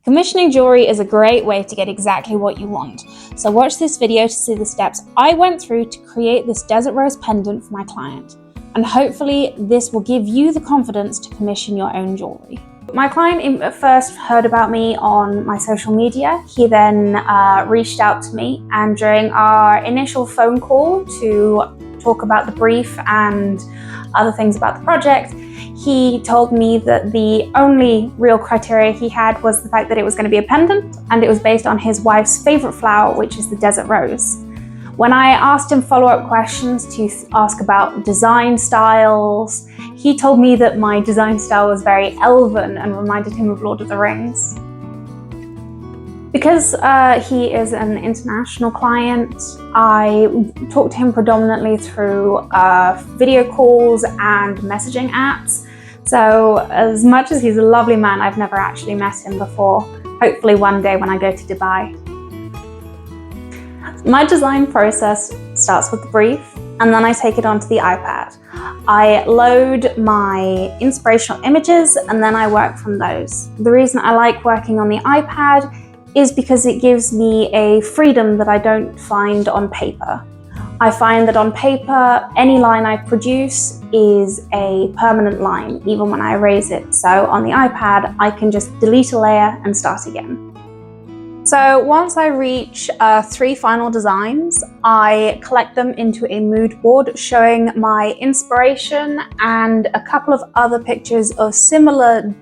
Commissioning jewelry is a great way to get exactly what you want. So watch this video to see the steps I went through to create this Desert Rose pendant for my client. And hopefully this will give you the confidence to commission your own jewelry. My client first heard about me on my social media. He then reached out to me, and during our initial phone call to talk about the brief and other things about the project, he told me that the only real criteria he had was the fact that it was going to be a pendant, and it was based on his wife's favorite flower, which is the desert rose. When I asked him follow-up questions to ask about design styles, he told me that my design style was very elven and reminded him of Lord of the Rings. Because he is an international client, I talk to him predominantly through video calls and messaging apps. So as much as he's a lovely man, I've never actually met him before. Hopefully one day when I go to Dubai. My design process starts with the brief, and then I take it onto the iPad. I load my inspirational images, and then I work from those. The reason I like working on the iPad is because it gives me a freedom that I don't find on paper. I find that on paper, any line I produce is a permanent line, even when I erase it. So on the iPad, I can just delete a layer and start again. So once I reach 3 final designs, I collect them into a mood board showing my inspiration and a couple of other pictures of similar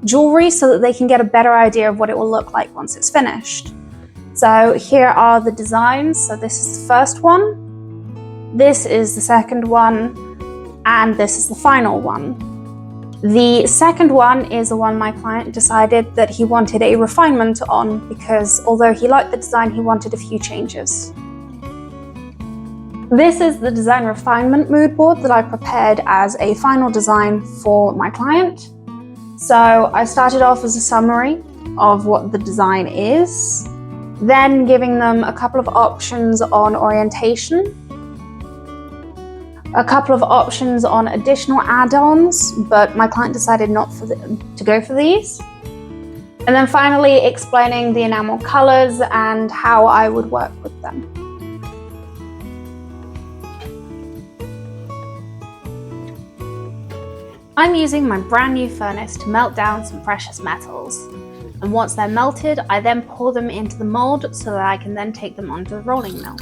jewelry so that they can get a better idea of what it will look like once it's finished. So here are the designs. So this is the first one, this is the second one, and this is the final one. The second one is the one my client decided that he wanted a refinement on, because although he liked the design, he wanted a few changes. This is the design refinement mood board that I prepared as a final design for my client. So I started off as a summary of what the design is, then giving them a couple of options on orientation, a couple of options on additional add-ons, but my client decided not to go for these. And then finally explaining the enamel colors and how I would work with them. I'm using my brand new furnace to melt down some precious metals. And once they're melted, I then pour them into the mold so that I can then take them onto the rolling mill.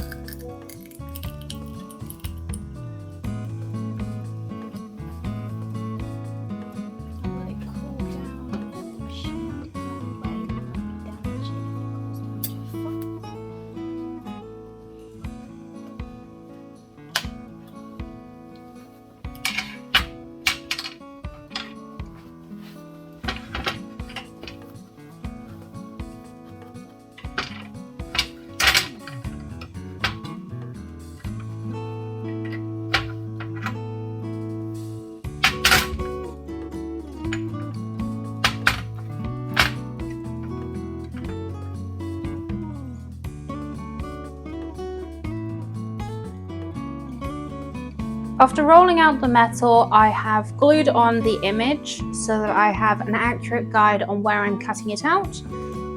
After rolling out the metal, I have glued on the image so that I have an accurate guide on where I'm cutting it out.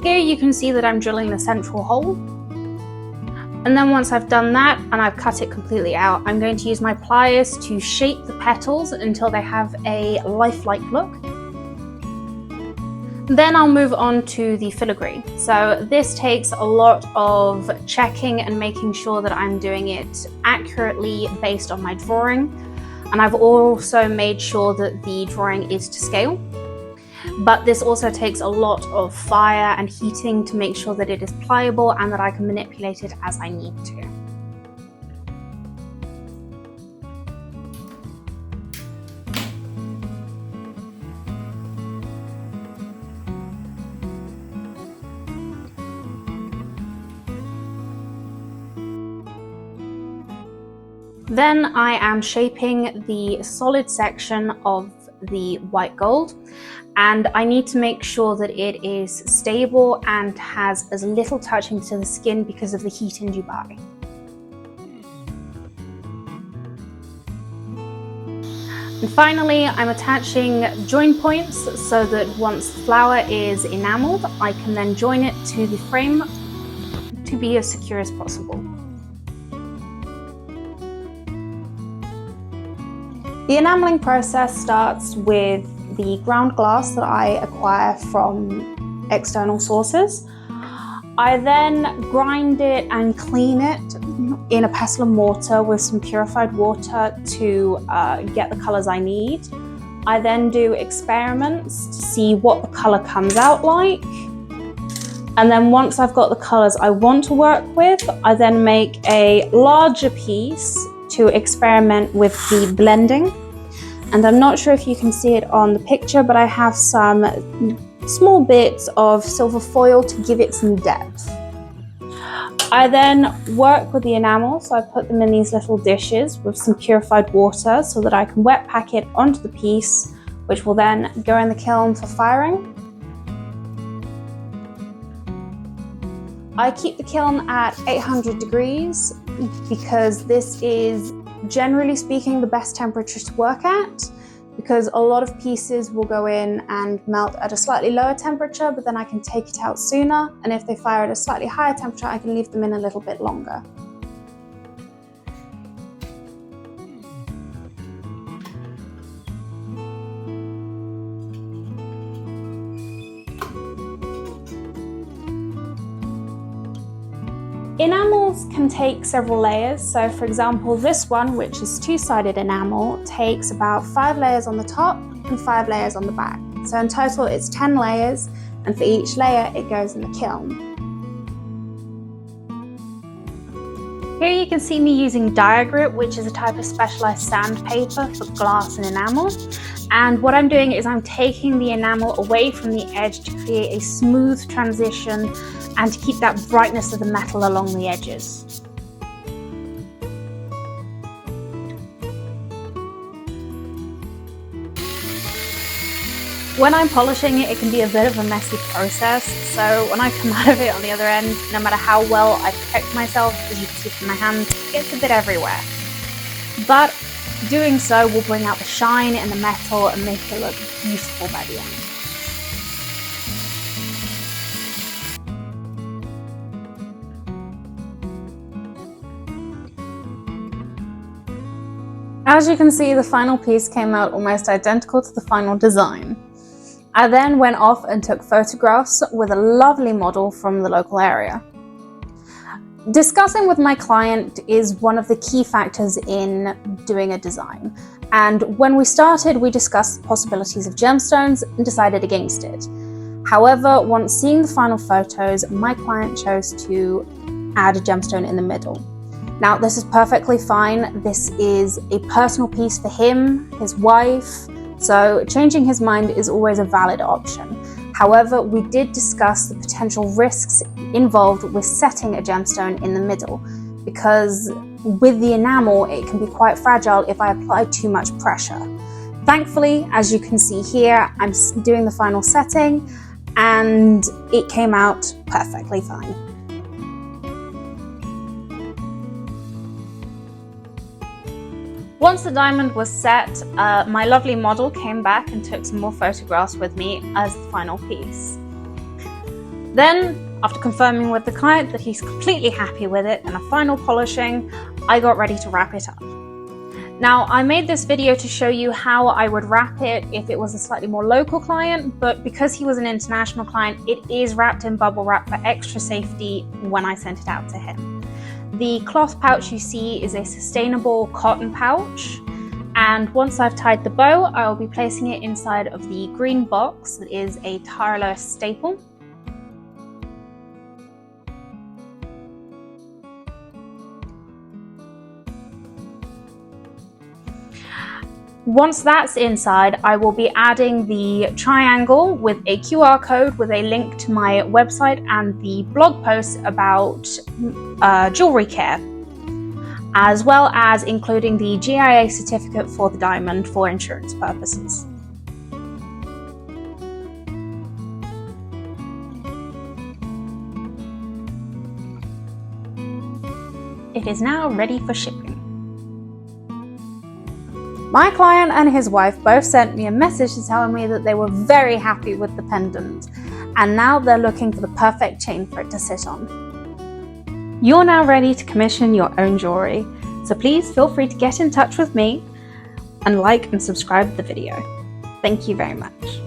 Here you can see that I'm drilling the central hole. And then once I've done that and I've cut it completely out, I'm going to use my pliers to shape the petals until they have a lifelike look. Then I'll move on to the filigree. So this takes a lot of checking and making sure that I'm doing it accurately based on my drawing. And I've also made sure that the drawing is to scale. But this also takes a lot of fire and heating to make sure that it is pliable and that I can manipulate it as I need to. Then I am shaping the solid section of the white gold, and I need to make sure that it is stable and has as little touching to the skin because of the heat in Dubai. And finally, I'm attaching join points so that once the flower is enameled, I can then join it to the frame to be as secure as possible. The enameling process starts with the ground glass that I acquire from external sources. I then grind it and clean it in a pestle and mortar with some purified water to get the colours I need. I then do experiments to see what the colour comes out like. And then once I've got the colours I want to work with, I then make a larger piece to experiment with the blending. And I'm not sure if you can see it on the picture, but I have some small bits of silver foil to give it some depth. I then work with the enamel, so I put them in these little dishes with some purified water so that I can wet pack it onto the piece, which will then go in the kiln for firing. I keep the kiln at 800 degrees because this is, generally speaking, the best temperature to work at, because a lot of pieces will go in and melt at a slightly lower temperature, but then I can take it out sooner, and if they fire at a slightly higher temperature, I can leave them in a little bit longer. Enamels can take several layers, so for example this one, which is two-sided enamel, takes about 5 layers on the top and 5 layers on the back. So in total it's 10 layers, and for each layer it goes in the kiln. Here you can see me using Diagrip, which is a type of specialized sandpaper for glass and enamel. And what I'm doing is I'm taking the enamel away from the edge to create a smooth transition and to keep that brightness of the metal along the edges. When I'm polishing it, it can be a bit of a messy process, so when I come out of it on the other end, no matter how well I protect myself, as you can see from my hands, it's a bit everywhere. But doing so will bring out the shine in the metal and make it look beautiful by the end. As you can see, the final piece came out almost identical to the final design. I then went off and took photographs with a lovely model from the local area. Discussing with my client is one of the key factors in doing a design. And when we started, we discussed the possibilities of gemstones and decided against it. However, once seeing the final photos, my client chose to add a gemstone in the middle. Now, this is perfectly fine. This is a personal piece for him, his wife, so changing his mind is always a valid option. However, we did discuss the potential risks involved with setting a gemstone in the middle, because with the enamel, it can be quite fragile if I apply too much pressure. Thankfully, as you can see here, I'm doing the final setting and it came out perfectly fine. Once the diamond was set, my lovely model came back and took some more photographs with me as the final piece. Then, after confirming with the client that he's completely happy with it and a final polishing, I got ready to wrap it up. Now, I made this video to show you how I would wrap it if it was a slightly more local client, but because he was an international client, it is wrapped in bubble wrap for extra safety when I sent it out to him. The cloth pouch you see is a sustainable cotton pouch, and once I've tied the bow, I will be placing it inside of the green box that is a Tara Lois staple. Once that's inside, I will be adding the triangle with a QR code with a link to my website and the blog post about jewellery care, as well as including the GIA certificate for the diamond for insurance purposes. It is now ready for shipping. My client and his wife both sent me a message to tell me that they were very happy with the pendant, and now they're looking for the perfect chain for it to sit on. You're now ready to commission your own jewellery, so please feel free to get in touch with me and like and subscribe to the video. Thank you very much.